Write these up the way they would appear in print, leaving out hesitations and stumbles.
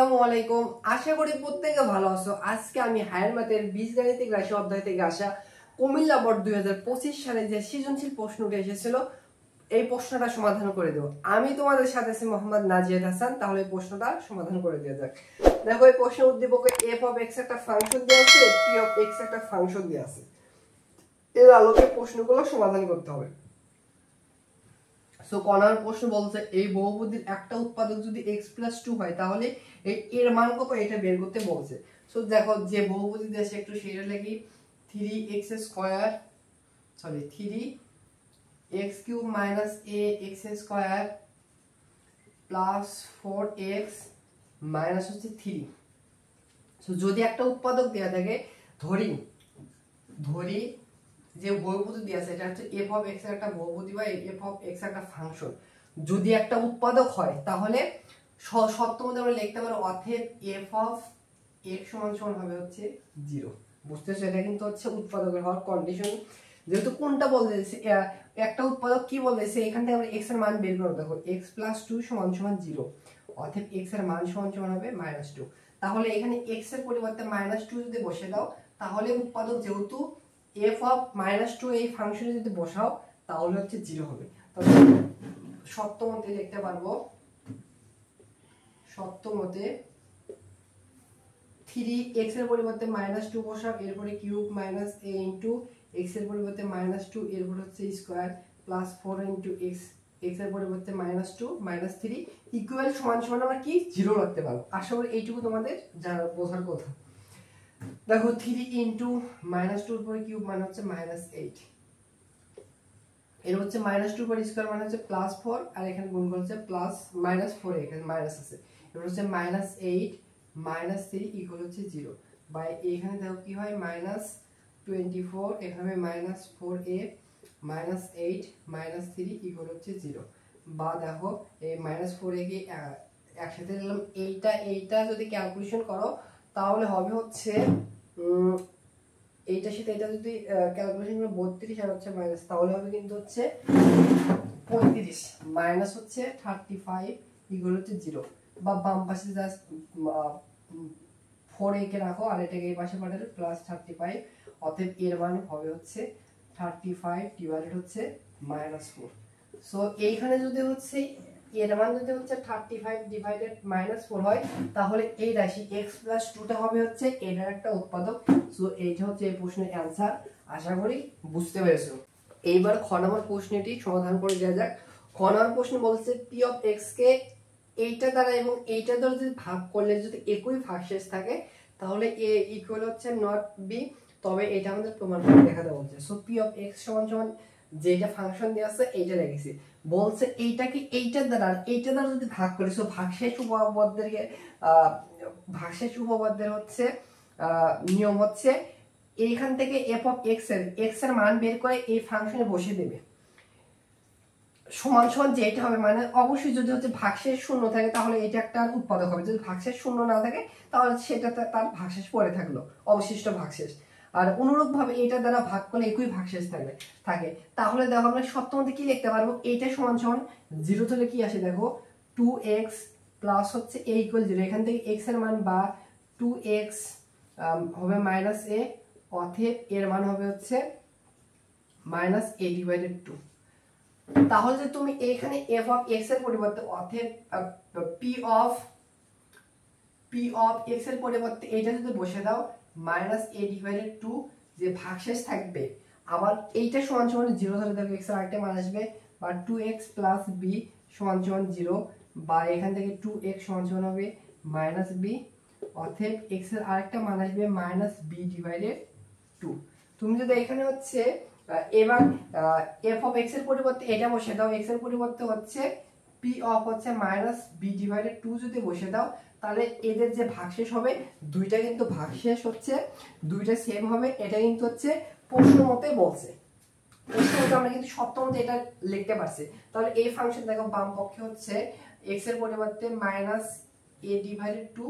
আসসালামু আলাইকুম। আশা করি প্রত্যেকে ভালো আছো। আজকে আমি হায়ার ম্যাথের বীজগাণিতিক রাশি অধ্যায় থেকে আসা কুমিল্লা বোর্ড 2025 সালে যে সৃজনশীল প্রশ্নটি এসেছিল এই প্রশ্নটা সমাধান করে দেব। আমি তোমাদের সাথে আছি মোহাম্মদ নাজিয়াদ হাসান। তাহলে এই প্রশ্নটা সমাধান করে দেওয়া যাক। দেখো, এই প্রশ্নের উদ্দীপকে f of x একটা ফাংশন দেওয়া আছে, p of x একটা ফাংশন দেওয়া আছে। এর আলোকে প্রশ্নগুলো সমাধান করতে হবে। সো কর্নার প্রশ্ন বলছে এই বহুপদীর একটা উৎপাদক যদি x+2 হয় তাহলে এর মান কত এটা বের করতে বলছে। সো দেখো, যে বহুপদী দেশে একটু সেটা লিখি 3x² 3x³ - ax² plus 4x minus হচ্ছে 3। সো যদি একটা উৎপাদক দেয়া থাকে, ধরি যে বহুপদী দেয়া আছে এটা হচ্ছে f of x এর একটা বহুপদী বা f of x একটা ফাংশন। যদি একটা উৎপাদক হয় তাহলে শর্তের মধ্যে আমরা লিখতে পারো অতএব f of x সমান হবে হচ্ছে 0। বুঝতেছো? এটা কিন্তু হচ্ছে উৎপাদকের হওয়ার কন্ডিশন। যেহেতু কোনটা বলতেছে একটা উৎপাদক কি বলতেছে, এখান থেকে আমরা x এর মান বের করব। দেখো x+2 = 0, অতএব x এর মান সমান হবে -2। তাহলে এখানে x এর পরিবর্তে -2 যদি বসে দাও তাহলে উৎপাদক যেহেতু f of -2 এই ফাংশনে যদি বসাও তাহলে হচ্ছে 0 হবে। তাহলে শর্ত মতে লিখতে পারবো, শর্ত মতে 3x এর পরিবর্তে -2 বসাও, এরপরে কিউব মাইনাস a x এর পরিবর্তে -2, এরপর হচ্ছে স্কয়ার প্লাস 4 x x এর পরিবর্তে -2 -3 ইকুয়াল সমান আমরা কি 0 রাখতে পারবো। আশা করি এইটুকু তোমাদের জানা বোঝার কথা। দেখো 3 -2 এর পরে কিউব মানে হচ্ছে -8, এর হচ্ছে -2 পরে স্কয়ার মানে হচ্ছে +4, আর এখানে গুণ করছে প্লাস -4, এখানে মাইনাস আছে। এর হচ্ছে -8 -3 ইকুয়াল হচ্ছে 0। বাই এখানে দেখো কি হয় -24, এখানে -4a -8 -3 ইকুয়াল হচ্ছে 0। বা দেখো এই -4a কে একসাথে নিলাম, এইটা যদি ক্যালকুলেশন করো তাহলে হবে হচ্ছে এইটার সাথে এটা যদি ক্যালকুলেশন করে 32 আর হচ্ছে মাইনাস, তাহলে হবে কিন্তু হচ্ছে 35 মাইনাস হচ্ছে 35 ইকুয়াল হচ্ছে 0। বা বাম পাশে জাস্ট 4a কে রাখো আর এটাকে এই পাশে পাঠালে +35, অতএব এর মান হবে হচ্ছে 35 ডিভাইডেড হচ্ছে -4। সো এইখানে যদি হচ্ছে এর মান যদি হচ্ছে 35 ডিভাইডেড -4 হয় তাহলে এই রাশি x+2 টা হবে হচ্ছে এটার একটা উৎপাদক। সো এইটা হচ্ছে এই প্রশ্নের অ্যানসার। আশা করি বুঝতে পেরেছো। এইবার খ নম্বর প্রশ্নটি সমাধান করে দেওয়া যাক। খ নম্বর প্রশ্ন বলছে p of x কে এইটা দ্বারা এবং এইটা দ্বারা যদি ভাগ করলে যদি একই ভাগশেষ থাকে তাহলে a ইকুয়াল হচ্ছে নট b, তবে এটা আমাদের প্রমাণ করে দেখাতে বলছে। সো p of x সমান যেটা ফাংশন দেয়া আছে এইটা লিখেছি। বলছে এইটাকে এইটার দ্বারা যদি ভাগ করি, সো ভাগশেষ উপপাদ্যের হচ্ছে নিয়ম হচ্ছে এইখান থেকে f of x এর মান বের করে এই ফাংশনে বসিয়ে দেবে। সমান যেটা হবে, মানে অবশ্যই যদি হচ্ছে ভাগশেষ শূন্য থাকে তাহলে এটা একটা উৎপাদক হবে, যদি ভাগশেষ শূন্য না থাকে তাহলে সেটা তার ভাগশেষ পড়ে থাকলো অবশিষ্ট ভাগশেষ। আর অনুরূপভাবে এটা দ্বারা ভাগ করলে একই ভাগশেষ থাকে। তাহলে দেখো আমরা সপ্তমতে কি লিখতে পারবো, এইটা সমান 0 হলে কি আসে, দেখো 2x প্লাস হচ্ছে a = 0, এখান থেকে x এর মান বা 2x হবে -a, অতএব এর মান হবে হচ্ছে -a/2। তাহলে যে তুমি এখানে f of x এর পরিবর্তে অতএব p of x এর পরিবর্তে এটা যদি বসে দাও -a/2 যে ভাগশেষ থাকবে, আবার এইটা সমান 0 ধরে দেখো x এর আরেকটা মান আসবে বা 2x + b = 0, বা এখান থেকে 2x সমান হবে -b, অতএব x এর আরেকটা মান আসবে -b/2। তুমি যদি এখানে হচ্ছে এবার f of x এর পরিবর্তে এটা বসে দাও, x এর পরিবর্তে হচ্ছে p of হচ্ছে -b/2 যদি বসে দাও তাহলে এদের যে ভাগশেষ হবে দুইটা কিন্তু ভাগশেষ হচ্ছে দুইটা সেম হবে। এটা কিন্তু হচ্ছে প্রশ্ন মতে বলছে, প্রশ্ন মতে আমরা কিন্তু সপ্তমতে এটা লিখতে পারছি। তাহলে এই ফাংশন দেখো বাম পক্ষে হচ্ছে x এর পরিবর্তে -a/2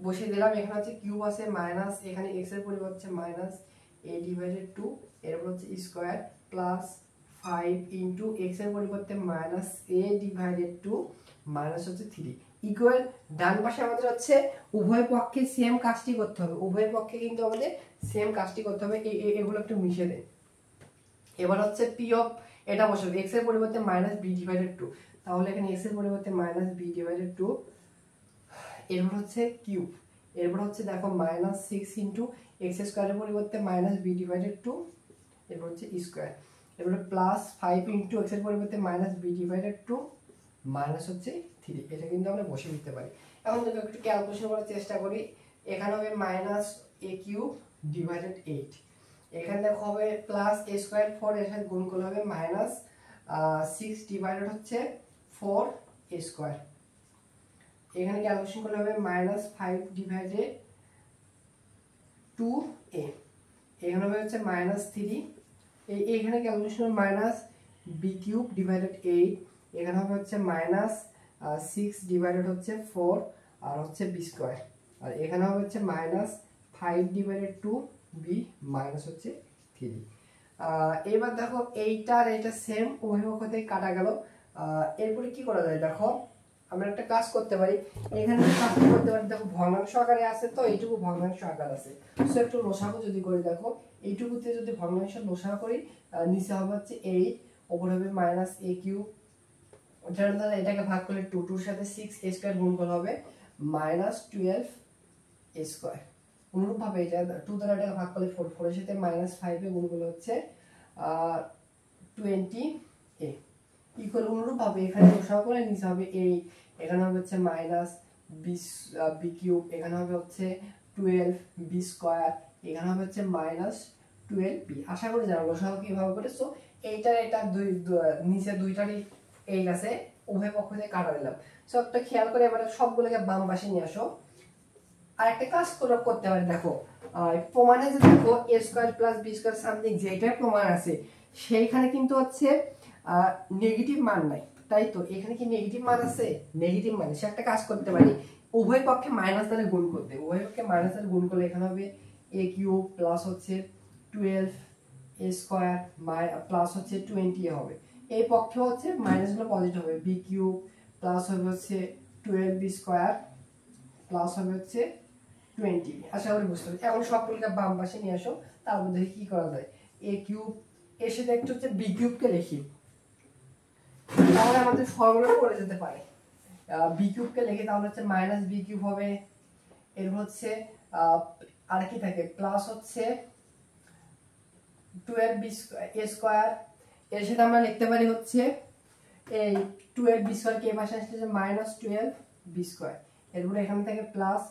বসিয়ে দিলাম, এখানে হচ্ছে কিউব আছে মাইনাস, এখানে x এর পরিবর্তে -a/2, এরপর হচ্ছে স্কয়ার প্লাস 5 x এর পরিবর্তে -a/2 মাইনাস হচ্ছে 3, ইকুয়াল ডান পাশে আমাদের হচ্ছে উভয় পক্ষে সেম কাজটি করতে হবে, উভয় পক্ষে কিন্তু আমাদের সেম কাজটি করতে হবে। এগুলো একটু মিশে দেয়। এবার হচ্ছে পি অফ এটা বসাবো x এর পরিবর্তে -b/2, তাহলে এখানে x এর পরিবর্তে -b/2, এরপর হচ্ছে কিউব, এরপর হচ্ছে দেখো -6 * x² এর পরিবর্তে -b/2, এরপর হচ্ছে স্কয়ার, এরপর +5 * x এর পরিবর্তে -b/2 মাইনাস হচ্ছে 3। এটা কিন্তু আমরা বসে দিতে পারি। এখন যদি একটু ক্যালকুলেশন করার চেষ্টা করি, এখানে হবে -a3/8, এখানে দেখো হবে +a², 4 এর সাথে গুণ করলে হবে -6/4a², এখানে ক্যালকুলেশন করলে হবে -5/2a, এখানে হবে হচ্ছে -3, এখানে ক্যালকুলেশন -b³/8, এখানে হবে হচ্ছে -6/4 আর হচ্ছে b², আর এখানে হবে হচ্ছে -5/2b মাইনাস হচ্ছে 3। এবার দেখো এইটা আর এটা সেম, উভয় পক্ষ থেকে কাটা গেল। এরপরে কি করা যায়, দেখো আমরা একটা কাজ করতে পারি, এখানে কাজ করতে পারি। দেখো ভগ্নাংশ আকারে আছে, তো এইটুকু ভগ্নাংশ আকার আছে, সো একটু লসাগু যদি করি, দেখো এইটুকুতে যদি ভগ্নাংশ লসাগু করি, নিচে হবে হচ্ছে 8, উপরে হবে -a³, যার দ্বারা এটাকে ভাগ করলে 2, 2 এর সাথে 6a² গুণ করলে হবে -12a²। অনুরূপভাবে এটা 2 দ্বারা এটাকে ভাগ করলে 4, 4 এর সাথে -5 এ গুণ করলে হচ্ছে 20a ইকুয়াল। অনুরূপভাবে এখানে লসাগু করে নিচে হবে 8, এখানে হবে হচ্ছে -b³, এখানে হবে হচ্ছে 12b², এখানে হবে হচ্ছে -12b। আশা করি জানো লসাগু কিভাবে করে। সো এইটা এটা নিচে দুইটারই 8 আছে, উভয় পক্ষ থেকে কাটা দিলাম। সো একটা খেয়াল করে এবারে সবগুলোকে বাম পাশে নিয়ে আসো। আর একটা কাজ করতে পারি, দেখো প্রমাণে যে দেখো a² + b² সামথিং যেটা প্রমাণ আছে, সেইখানে কিন্তু হচ্ছে নেগেটিভ মান নাই, তাই তো এখানে কি নেগেটিভ মান আছে? নেগেটিভ মান, সে একটা কাজ করতে পারি, উভয় পক্ষে মাইনাস দ্বারা গুণ করতে, উভয় পক্ষে মাইনাস দ্বারা গুণ করলে এখানে হবে a³ প্লাস হচ্ছে 12a² প্লাস হচ্ছে 20 হবে। এই পক্ষে হচ্ছে মাইনাস গুলো পজিটিভ হবে, b³ প্লাস হবে হচ্ছে 12b² প্লাস হবে হচ্ছে 20। আশা করি বুঝতে পারছি। এখন সবগুলোকে বাম পাশে নিয়ে আসো, তারপর দেখি কি করা যায়। a³ এর সাথে একটা হচ্ছে b³ কে লিখি, তাহলে আমাদের ফর্মুলা পড়ে যেতে পারে। b³ কে লিখি, তাহলে হচ্ছে -b³ হবে, এর হচ্ছে আর কি থাকে প্লাস হচ্ছে 12a², এর সাথে আমরা লিখতে পারি হচ্ছে এই 12b² কে এই পাশে আসলে -12b², এরপর এখান থেকে প্লাস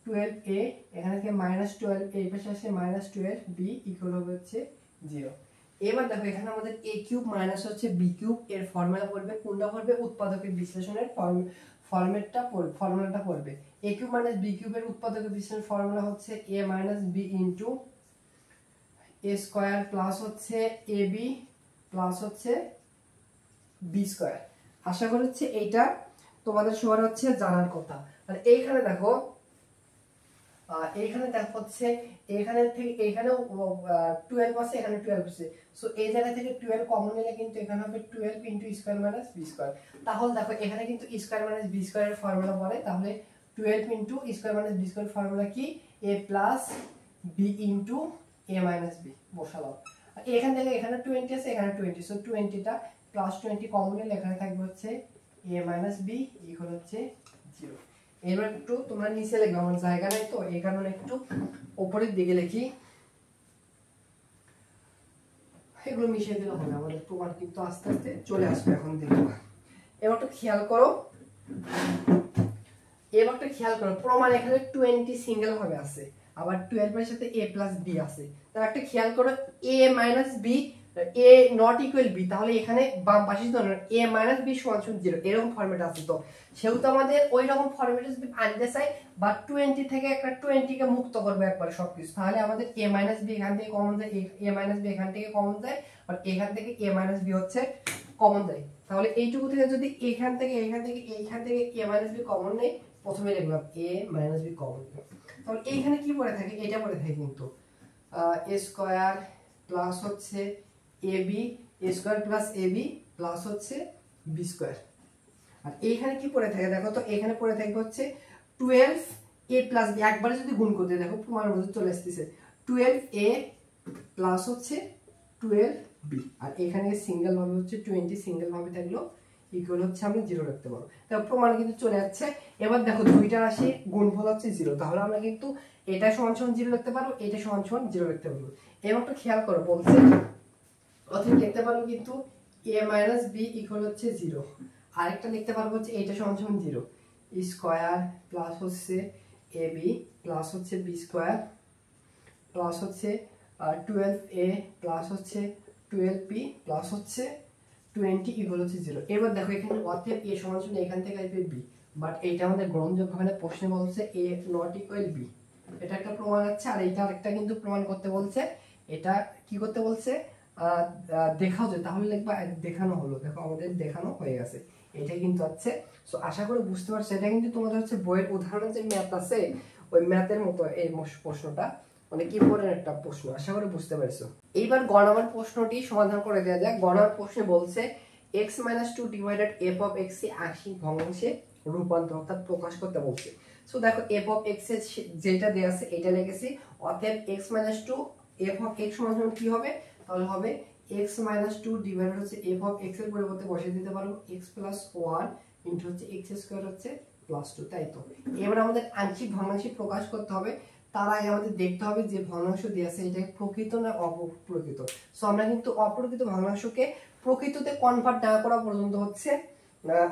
12a, এখান থেকে -12 এই পাশে আসে -12b ইকুয়াল হবে হচ্ছে 0। এবার দেখো এখানে আমাদের a³ মাইনাস হচ্ছে b³ এর ফর্মুলা পড়বে, কোনটা পড়বে? উৎপাদকের বিশ্লেষণের ফরম্যাটটা ফর্মুলাটা পড়বে। a³ মাইনাস b³ এর উৎপাদকের বিশ্লেষণ ফর্মুলা হচ্ছে a - b into a² plus হচ্ছে ab প্লাস হচ্ছে b²। আশা করি হচ্ছে এইটা তোমাদের সবার হচ্ছে জানার কথা। আর এইখানে দেখো হচ্ছে এখানে থেকে এখানেও 12 আছে, এখানে 12 আছে, সো এই জায়গা থেকে 12 কমন নিলে কিন্তু এখানে হবে 12 * স্কয়ার মাইনাস b²। তাহলে দেখো এখানে কিন্তু স্কয়ার মাইনাস b² এর ফর্মুলা পড়ে, তাহলে 12 * স্কয়ার মাইনাস b² এর ফর্মুলা কি? a plus b into a minus b বসালাম। আর এখান থেকে এখানে 20 আছে, এখানে 20, সো 20টা প্লাস 20 কমন নিলে এখানে থাকবে হচ্ছে a মাইনাস b ইকুয়াল হচ্ছে 0। এবার একটু তোমরা নিচে লিখবে, আমার জায়গা নাই তো এই কারণে একটু উপরের দিকে লিখি, এগুলো মিশিয়ে দিলে হবে, আমাদের প্রমাণ কিন্তু আস্তে আস্তে চলে আসবে। এখন দেখো এবার একটু খেয়াল করো, প্রমাণ এখানে 20 সিঙ্গেল ভাবে আছে, আবার 12 এর সাথে a প্লাস b আছে। তাহলে একটা খেয়াল করো a minus b a not equal b, তাহলে এখানে বাম পাশে ধরো a মাইনাস b সমান 0 এরকম ফরম্যাট আছে। তো সেহেতু আমাদের ওই রকম ফরম্যাটে যদি আনতে চাই বা 20 থেকে একটা 20 কে মুক্ত করবে একবার সবকিছু, তাহলে আমাদের a মাইনাস b এখান থেকে কমন যায়, a মাইনাস b এখান থেকে কমন যায়, আর এখান থেকে a মাইনাস b হচ্ছে কমন যায়। তাহলে এইটুকু থেকে যদি এখান থেকে a মাইনাস b কমন নেই, প্রথমে লিখলাম a মাইনাস b কমন, তাহলে এইখানে কি পড়ে থাকে? এটা পড়ে থাকে কিন্তু a² প্লাস হচ্ছে ab, a² plus ab plus হচ্ছে b²। আর এইখানে কি পড়ে থাকে দেখো তো, এখানে পড়ে থাকবে হচ্ছে 12a প্লাস বি। একবারে যদি গুণ করতে দেখো প্রমাণের মধ্যে চলে আসতেছে 12a প্লাস হচ্ছে 12b, আর এখানে সিঙ্গেল ভাবে হচ্ছে 20 সিঙ্গেল ভাবে থাকলো ইকুয়াল হচ্ছে আমরা 0 রাখতে পারবো। তাহলে প্রমাণ কিন্তু চলে যাচ্ছে। এবার দেখো দুইটা রাশি গুণফল হচ্ছে 0, তাহলে আমরা কিন্তু এটা সমান সমান 0 লিখতে পারবো, এটা সমান সমান 0 লিখতে পারবো। এবার একটু খেয়াল করো, বলছে অতএব লিখতে পারবো কিন্তু a - b ইকুয়াল হচ্ছে 0। আরেকটা লিখতে পারবো হচ্ছে এটা সমান সমান 0 স্কয়ার প্লাস হচ্ছে ab প্লাস হচ্ছে b স্কয়ার প্লাস হচ্ছে 12a প্লাস হচ্ছে 12b প্লাস হচ্ছে 20 ইকুয়াল হচ্ছে 0। এবার দেখো এখানে অতএব a সমান সমান এখান থেকে আসবে b, বাট এটা আমাদের গ্রহণযোগ্য হবে না। প্রশ্নে বলছে a নট ইকুয়াল b, এটা একটা প্রমাণ আছে। আর এটা আরেকটা কিন্তু প্রমাণ করতে বলছে, এটা কি করতে বলছে দেখাও যে, তাহলে লিখবা দেখানো হলো। দেখো আমাদের দেখানো হয়ে গেছে, এটাই কিন্তু আছে। সো আশা করি বুঝতে পারছো, এটা কিন্তু তোমাদের হচ্ছে বইয়ের উদাহরণের যে ম্যাথ আছে ওই ম্যাথের মতো এই প্রশ্নটা, মানে কি পড়েন একটা প্রশ্ন, আশা করি বুঝতে পারছো। এইবার গ নাম্বার প্রশ্নটি সমাধান করে দেওয়া যাক। গ নাম্বার প্রশ্নে বলছে x - 2 divided f of x কে আংশিক ভগ্নাংশে রূপান্তর অর্থাৎ প্রকাশ করতে বলছে। সো দেখো f অফ x এর যেটা দেয়া আছে এটা লিখেছি, অতএব x - 2 f অফ x সমান সমান কি হবে, তাহলে হবে x - 2 ডিভাইডেড হচ্ছে f অফ x এর পরিবর্তে বসিয়ে দিতে পারবো x + 1 ইনটু হচ্ছে x স্কয়ার হচ্ছে +2, তাই তো। এবার আমাদের আংশিক ভগ্নাংশে প্রকাশ করতে হবে, তার আগে আমাদের দেখতে হবে যে ভগ্নাংশ দেয়া আছে এটা প্রকৃত না অপ্রকৃত। সো আমরা কিন্তু অপ্রকৃত ভগ্নাংশকে প্রকৃততে কনভার্ট না করা পর্যন্ত হচ্ছে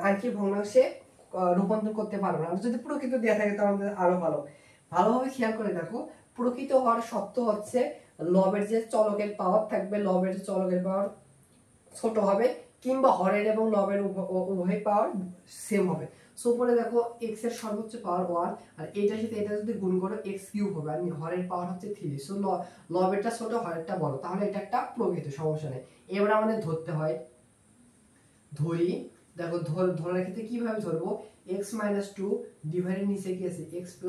আংশিক ভগ্নাংশে রূপান্তর করতে পারবো না। যদি প্রকৃত দেয়া থাকে তাহলে আরো ভালোভাবে খেয়াল করে দেখো, প্রকৃত হওয়ার শর্ত হচ্ছে লবের যে চলকের পাওয়ার থাকবে, লবের যে চলকের পাওয়ার ছোট হবে, কিংবা হরের এবং লবের উভয় পাওয়ার সেম হবে। সো উপরে দেখো x এর সর্বোচ্চ পাওয়ার 1, আর এটার সাথে এটা যদি গুণ করো x³ হবে, আর হরের পাওয়ার হচ্ছে 3। সো লবেরটা ছোট হরেরটা বড়, তাহলে এটা একটা প্রকৃত, সমস্যা নেই। এবার আমাদের ধরতে হয়, ধরি দেখো ধরার ক্ষেত্রে কিভাবে ধরবো, x - 2 ডিভাইডেড নিচে কি আছে x +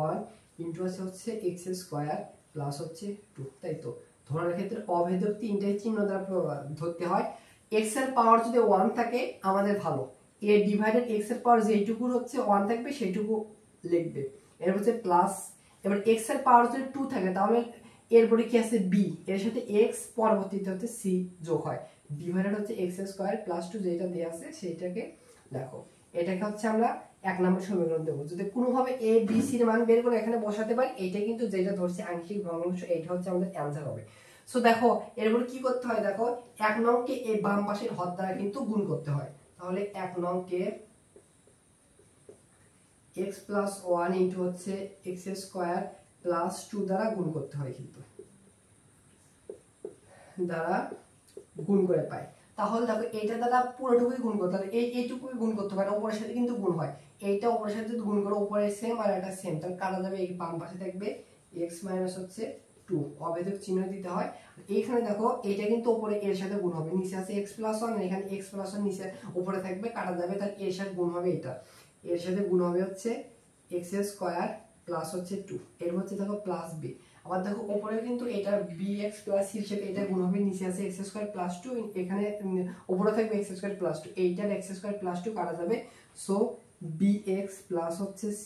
1 ইনটু আছে হচ্ছে x স্কয়ার প্লাস হচ্ছে 2, তাই তো। ধরার ক্ষেত্রে অভেদক তিনটাই চিহ্ন দ্বারা ধরতে হয়। x এর পাওয়ার যদি 1 থাকে আমাদের ভালো, a ডিভাইডেড x এর পাওয়ার যেটুকু হচ্ছে 1 থাকবে সেটুকু লিখবে, এর হচ্ছে প্লাস। এবার x এর পাওয়ার যদি 2 থাকে তাহলে এরপরে কি আছে b, এর সাথে x পরবর্তীতে হচ্ছে c যোগ হয়, ডিভাইডেড হচ্ছে x স্কয়ার প্লাস 2 যেটা দেয়া আছে সেটাকে দেখো, এটাকে হচ্ছে আমরা এক নম্বর সমীকরণ দেব। যদি কোনোভাবে a b c এর মান বের করে এখানে বসাতে পারি, এটা কিন্তু যেটা ধরছে আংশিক ভগ্নাংশ, এটা হচ্ছে আমাদের অ্যানসার হবে। সো দেখো এরপর কি করতে হয়, দেখো এক নংকে এই বাম পাশের হর দ্বারা কিন্তু গুণ করতে হয়, তাহলে এক নংকে x + 1 ইনটু হচ্ছে x স্কয়ার প্লাস 2 দ্বারা গুণ করতে হয়, কিন্তু দ্বারা গুণ করে পাই। তাহলে দেখো এটা দ্বারা পুরোটুকুই গুণ করতে হবে, এইটুকুই গুণ করতে পারে, উপরের সাথে কিন্তু গুণ হয়, এইটা উপরের সাথে যদি গুণ করো উপরে সেম আর এটা সেম, তাহলে কাটা যাবে, এই বাম পাশে থাকবে x - হচ্ছে 2, অভেদক চিহ্ন দিতে হয়। এইখানে দেখো এটা কিন্তু উপরে এর সাথে গুণ হবে, নিচে আছে x + 1, এখানে x + 1 নিচে উপরে থাকবে, কাটা যাবে, তাহলে এর সাথে গুণ হবে, এটা এর সাথে গুণ হবে হচ্ছে x স্কয়ার প্লাস হচ্ছে 2, এর হচ্ছে দেখো প্লাস b। আবার দেখো উপরে কিন্তু এটা bx প্লাস c এর সাথে এটা গুণ হবে, নিচে আছে x স্কয়ার প্লাস 2, এখানে উপরে থাকবে x স্কয়ার প্লাস 2, এইটার x স্কয়ার প্লাস 2 কাটা যাবে। সো bx প্লাস হচ্ছে c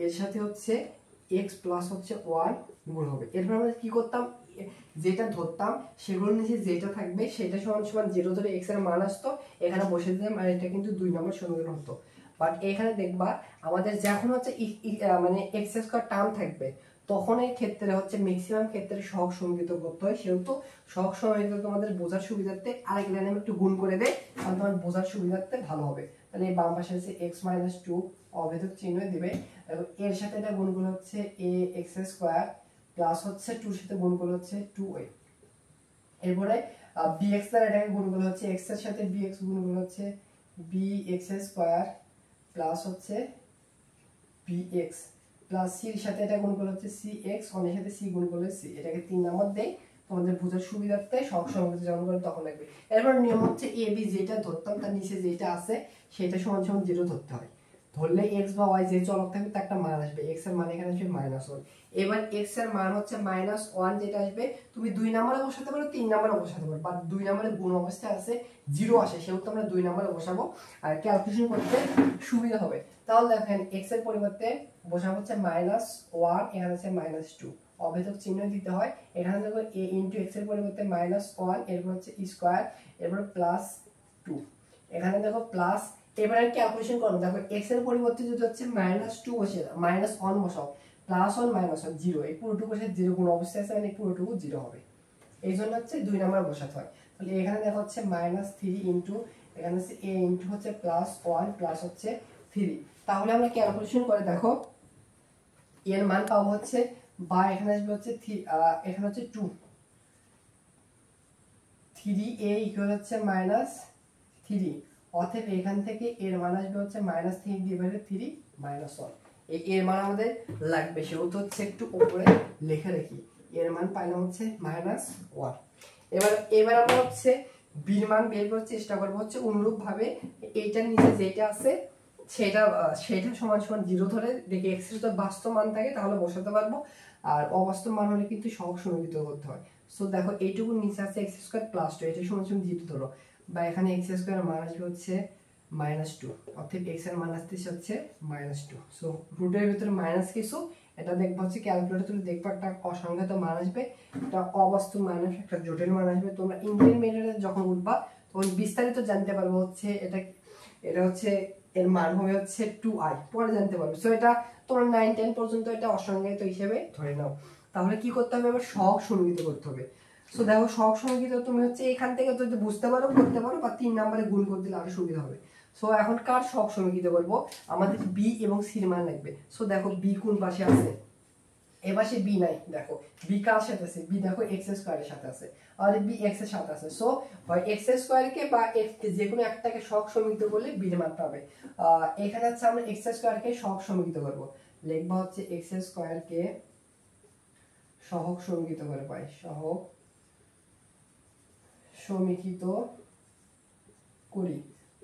এর সাথে হচ্ছে x প্লাস হচ্ছে 1 গুণ হবে। এরপর আমরা কি করতাম, যেটা ধরতাম সেগুলো নিচে যেটা থাকবে সেটা সমান সমান 0 ধরে x এর মান আসতো, এখানে বসে দিতাম, আর এটা কিন্তু 2 নম্বর সমীকরণ হতো। বাট এখানে দেখবা আমাদের যখন হচ্ছে মানে x স্কয়ার টার্ম থাকবে, তখন এই ক্ষেত্রে হচ্ছে ম্যাক্সিমাম ক্ষেত্রে সহগ সমীকৃত করতে হয়, সেহেতু সহগ সমীকৃত তোমাদের বোঝার সুবিধার্থে আরেক লাইনে আমি একটু গুণ করে দেই, তাহলে তোমার বোঝার সুবিধার্থে ভালো হবে। তাহলে এই বাম পাশে আছে x - 2 অভেদক চিহ্ন দিবে, এবং এর সাথে এটা গুণ করলে হচ্ছে ax স্কয়ার প্লাস হচ্ছে 2 এর সাথে গুণ করলে হচ্ছে 2a। এরপরে bx দ্বারা এটাকে গুণ করলে হচ্ছে x এর সাথে bx গুণ করলে হচ্ছে bx স্কয়ার প্লাস হচ্ছে bx প্লাস c এর সাথে এটা গুণ করলে হচ্ছে cx, 1 এর সাথে c গুণ করলে c। এটাকে 3 নাম্বার দেই তোমাদের বোঝার সুবিধার্থে, সহগ সমীকরণ যখন করে তখন লাগবে। এরপর নিয়ম হচ্ছে a b যেটা ধরতাম তার নিচে যেটা আছে সেটা সমান সমান 0 ধরতে হয়। ধরলে x বা y যে চলক থাকবে তার একটা মান আসবে, x এর মান এখানে আসবে -1। এবার x এর মান হচ্ছে -1 যেটা আসবে তুমি 2 নম্বরে বসাতে পারো 3 নম্বরে বসাতে পারো, বা 2 নম্বরে গুণ অবস্থায় আছে 0 আসে সেহেতু আমরা 2 নম্বরে বসাবো আর ক্যালকুলেশন করতে সুবিধা হবে। তাহলে দেখেন x এর পরিবর্তে বসাবো হচ্ছে -1, এখানে হচ্ছে -2, অভেদক চিহ্ন দিতে হয়। এখানে দেখো a * x এর পরিবর্তে -1, এরপর হচ্ছে স্কয়ার, এরপর +2, এখানে দেখো প্লাস। এবারে ক্যালকুলেশন করো, দেখো x এর পরিবর্তে যদি হচ্ছে -2 বসে -1 বসাও, +1 -1 0, এই পুরোটুকু সে 0 গুণ অবস্থায় আছে মানে পুরোটুকু 0 হবে, এই জন্য হচ্ছে 2 নাম্বার বসাতে হয়। তাহলে এখানে দেখো হচ্ছে -3 ইনটু এখানে হচ্ছে a ইনটু হচ্ছে +1 প্লাস হচ্ছে 3। তাহলে আমরা ক্যালকুলেশন করে দেখো এর মান পাবো হচ্ছে, বা এখানে আসবে হচ্ছে এখানে হচ্ছে 2, 3a ইকুয়াল হচ্ছে -3, অতএব এখান থেকে এর মান আসবে হচ্ছে -3 ডিভাইডেড 3 -1। এই এর মান আমাদের লাগবে সেহেতু হচ্ছে একটু উপরে লিখে রাখি, এর মান পাইলাম হচ্ছে -1। এবার আমরা হচ্ছে b এর মান বের করার চেষ্টা করব হচ্ছে অনুরূপ ভাবে এইটার নিচে যেটা আছে সেটা সমান 0 ধরে দেখি x এর যদি বাস্তব মান থাকে তাহলে বসাতে পারবো, আর অবাস্তব মান হলে কিন্তু সহগ সমীকরণ করতে হয়। সো দেখো এইটুকু নিচে আছে x² + 2, এটা সমান 0 ধরো, বা এখানে x² মান আসবে হচ্ছে -2, অর্থাৎ x এর মান আসতেছে হচ্ছে -2। সো রুটের ভিতরে মাইনাস কিছু, এটা দেখবা হচ্ছে ক্যালকুলেটর তুমি দেখবা একটা অসংখ্যাত মান আসবে, একটা অবাস্তব মান আসবে, একটা জটিল মান আসবে। তোমরা ইন্টারমিডিয়েটে যখন উঠবা তখন বিস্তারিত জানতে পারবে হচ্ছে এটা হচ্ছে এর মান হবে হচ্ছে 2i, পরে জানতে পারবে। সো এটা তোমরা 9 10 পর্যন্ত এটা অসংজ্ঞায়িত হিসেবে ধরে নাও। তাহলে কি করতে হবে, এবার সহগ সমীকৃত করতে হবে। সো দেখো সহগ সমীকৃত তুমি হচ্ছে এখান থেকে যদি বুঝতে পারো করতে পারো, বা 3 নম্বরে গুণ করে দিলে আরো সুবিধা হবে। সো এখন কার সহগ সমীকৃত করব, আমাদের b এবং c এর মান লাগবে। সো দেখো b কোন পাশে আছে, এ পাশে b নাই, দেখো b কার সাথে আছে, b দেখো x² এর সাথে আছে, আর b x এর সাথে আছে। সো হয় x² কে বা x কে যে কোনো একটাকে সহগ সমীকৃত করলে b এর মান পাবে। এখানে হচ্ছে আমরা x² কে সহগ সমীকৃত করব, লিখবা হচ্ছে x² কে সহগ সমীকৃত করে পাই, সহগ সমীকৃত করি।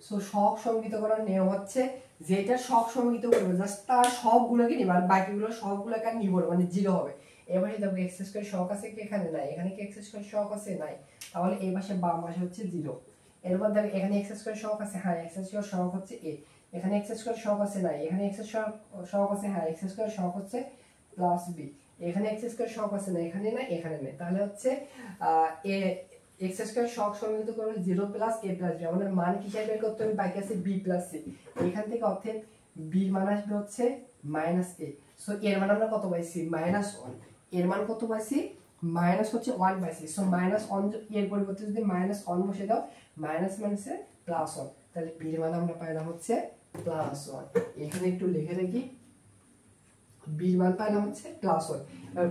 সো সহগ সমীকৃত করার নিয়ম হচ্ছে যেটা সহগ সমীকৃত করবে জাস্ট তার সবগুলোকে নিবা, আর বাকিগুলো সবগুলোকে আর নিব না, মানে 0 হবে। এবারে দেখো x² সহগ আছে কি এখানে নাই, এখানে কি x² সহগ আছে নাই, তাহলে এই পাশে বাম পাশে হচ্ছে 0। এরপর দেখো এখানে x² সহগ আছে, হ্যাঁ x² সহগ হচ্ছে a, এখানে x² সহগ আছে নাই, এখানে x² সহগ আছে, হ্যাঁ x² সহগ হচ্ছে +b, এখানে x² সহগ আছে না, এখানে নাই, এখানে নেই, তাহলে হচ্ছে a x² সহগ সমীকৃত করলে 0 + a + b, আমাদের মান কি হিসাবে বের করতে হবে, বাকি আছে b + c, এখান থেকে অর্থাৎ b এর মান আসবে হচ্ছে -a। সো এর মান আমরা কত পাইছি, -1, এর মান কত পাইছি, মাইনাস হচ্ছে 1 পাইছি। সো -1 এর পরিবর্তে যদি -1 বসে দাও, মাইনাস মাইনাসে +1, তাহলে b এর মান আমরা পাইলাম হচ্ছে +1। এখানে একটু লিখে রাখি, b এর মান পাইলাম হচ্ছে +1।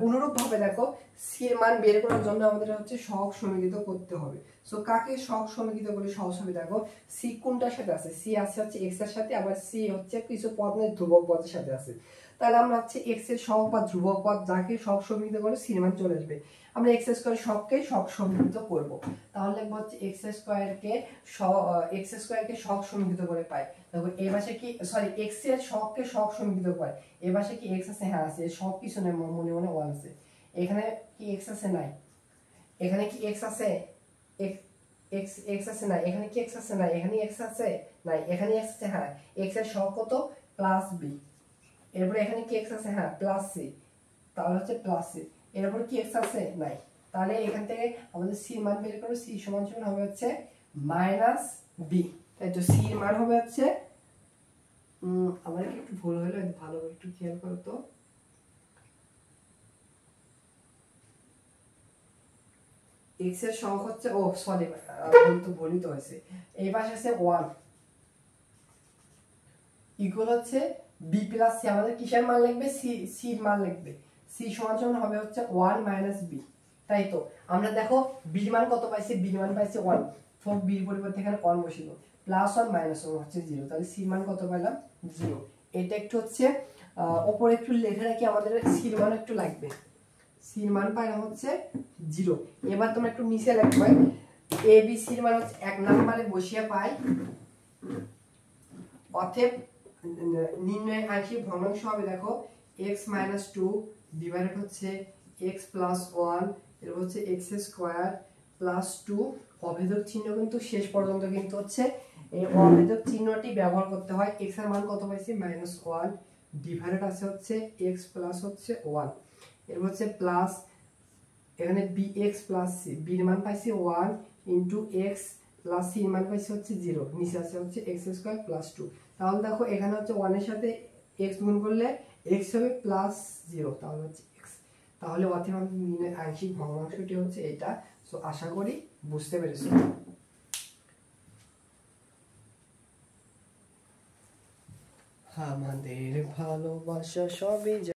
অনুরূপ ভাবে দেখো c এর মান বের করার জন্য আমাদের হচ্ছে সহগ সমীকৃত করতে হবে। সো কাকে সহগ সমীকৃত বলে সহজ হবে, দেখো c কোনটার সাথে আছে, c আছে হচ্ছে x এর সাথে, আবার c হচ্ছে কিছু পদ নেই ধ্রুবক পদের সাথে আছে। তাহলে আমরা হচ্ছে x এর সহগ বা ধ্রুবক পদ যাকে সহগ সমীকৃত করে c এর মান চলে আসবে। আমরা x² সহগকে সহগ সমীকৃত করব, তাহলে লিখব হচ্ছে x² কে সহগ সমীকৃত করে পাই। দেখো এই পাশে কি সরি x এর সহগকে সহগ সমীকৃত করে, এই পাশে কি x আছে, হ্যাঁ আছে, সব কিছু নেই, মনে মনে 1 আছে, এখানে কি x আছে নাই, এখানে কি x আছে, x আছে না, এখানে কি x আছে না, এখানে x আছে নাই, এখানে x আছে, হ্যাঁ x এর সহগ কত +b, এরপর এখানে কি x আছে, হ্যাঁ +c, তাহলে হচ্ছে +c, এরপর কি x আছে নাই, তাহলে এখান থেকে আমাদের c এর মান বের করব, c সমান হবে হচ্ছে -b, তাই তো c এর মান হবে হচ্ছে আমার কি একটু ভুল হলো, ভালো করে একটু খেয়াল করো তো, x এর সহগ হচ্ছে ও সরি ভুলই তো হয়েছে, এই পাশে আছে 1 ইকুয়াল হচ্ছে b + c, আমাদের কিসের মান লিখবে, c এর মান লিখবে, c সমান হবে হচ্ছে 1 - b, তাই তো আমরা দেখো b এর মান কত পাইছি, b এর মান পাইছি 1, তো b এর পরিবর্তে এখানে 1 বসিয়ে দাও, +1 - 1 হচ্ছে 0, তাহলে c এর মান কত পাইলাম 0। এটা একটু হচ্ছে উপরে একটু লিখে রাখি, আমাদের c এর মান একটু লাগবে, c এর মান পাইলাম হচ্ছে 0। এবার তোমরা একটু নিচে লিখবে a b c এর মান হচ্ছে 1 নম্বরে বসিয়ে পাই, অতএব নির্ণয় আংশিক ভগ্নাংশ হবে দেখো x - 2 ডিভাইডেড হচ্ছে x + 1 এর হচ্ছে x স্কয়ার + 2 অভেদক চিহ্ন কিন্তু শেষ পর্যন্ত কিন্তু হচ্ছে এই অভেদক চিহ্নটি ব্যবহার করতে হয়। x এর মান কত পাইছি -1 ডিভাইডেড আছে হচ্ছে x প্লাস হচ্ছে 1 এর হচ্ছে প্লাস এখানে bx + c b এর মান পাইছি 1 x + c এর মান পাইছি হচ্ছে 0 নিচে আছে হচ্ছে x স্কয়ার + 2। তাহলে দেখো এখানে হচ্ছে 1 এর সাথে x গুণ করলে x হবে +0 তাহলে হচ্ছে x। তাহলে অতএব আমাদের আংশিক ভগ্নাংশটি হচ্ছে এটা। সো আশা করি বুঝতে পেরেছো। আমাদের ভালোবাসা সবই